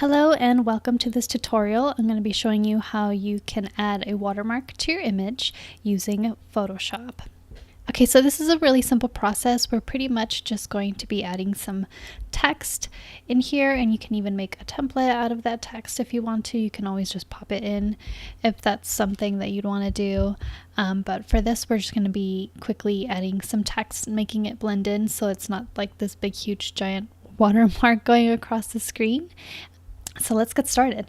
Hello and welcome to this tutorial. I'm going to be showing you how you can add a watermark to your image using Photoshop. Okay, so this is a really simple process. We're pretty much just going to be adding some text in here, and you can even make a template out of that text if you want to. You can always just pop it in if that's something that you'd want to do. But for this, we're just going to be quickly adding some text and making it blend in so it's not like this big, huge, giant watermark going across the screen. So let's get started.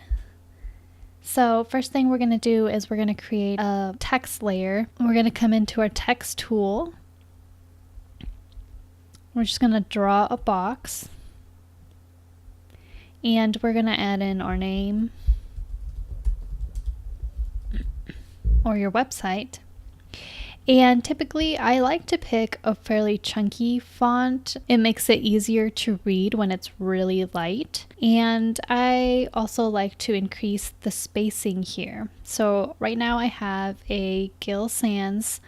So first thing we're going to do is we're going to create a text layer. We're going to come into our text tool. We're just going to draw a box. And we're going to add in our name or your website. And typically I like to pick a fairly chunky font. It makes it easier to read when it's really light. And I also like to increase the spacing here. So right now I have a Gill Sans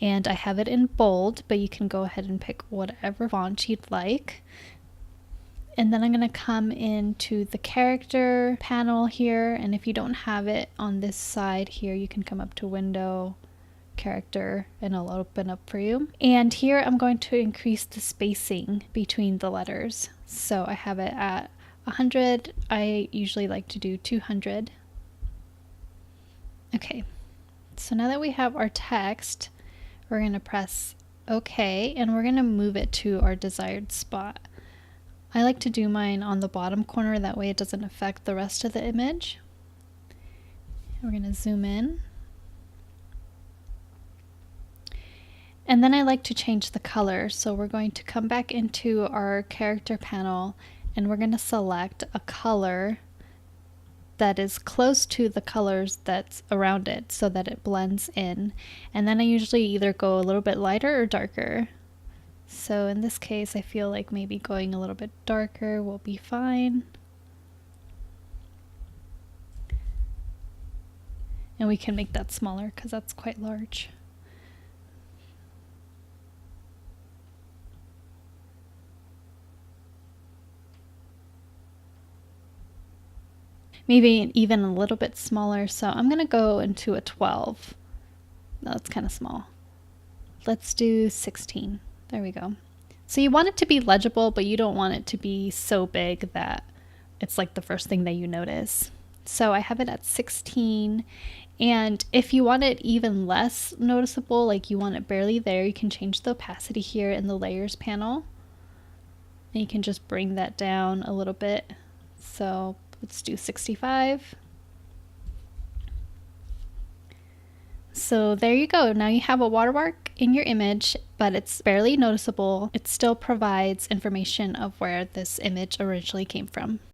and I have it in bold, but you can go ahead and pick whatever font you'd like. And then I'm going to come into the character panel here, and if you don't have it on this side here, you can come up to Window, Character, and it'll open up for you. And here I'm going to increase the spacing between the letters. So I have it at 100. I usually like to do 200. Okay, so now that we have our text, we're going to press OK, and we're going to move it to our desired spot. I like to do mine on the bottom corner, that way it doesn't affect the rest of the image. We're going to zoom in. And then I like to change the color, so we're going to come back into our character panel and we're going to select a color that is close to the colors that's around it so that it blends in. And then I usually either go a little bit lighter or darker. So in this case, I feel like maybe going a little bit darker will be fine. And we can make that smaller because that's quite large. Maybe even a little bit smaller, so I'm going to go into a 12. No, that's kind of small. Let's do 16. There we go. So you want it to be legible, but you don't want it to be so big that it's like the first thing that you notice. So I have it at 16, and if you want it even less noticeable, like you want it barely there, you can change the opacity here in the layers panel. And you can just bring that down a little bit. So let's do 65. So there you go. Now you have a watermark in your image, but it's barely noticeable. It still provides information of where this image originally came from.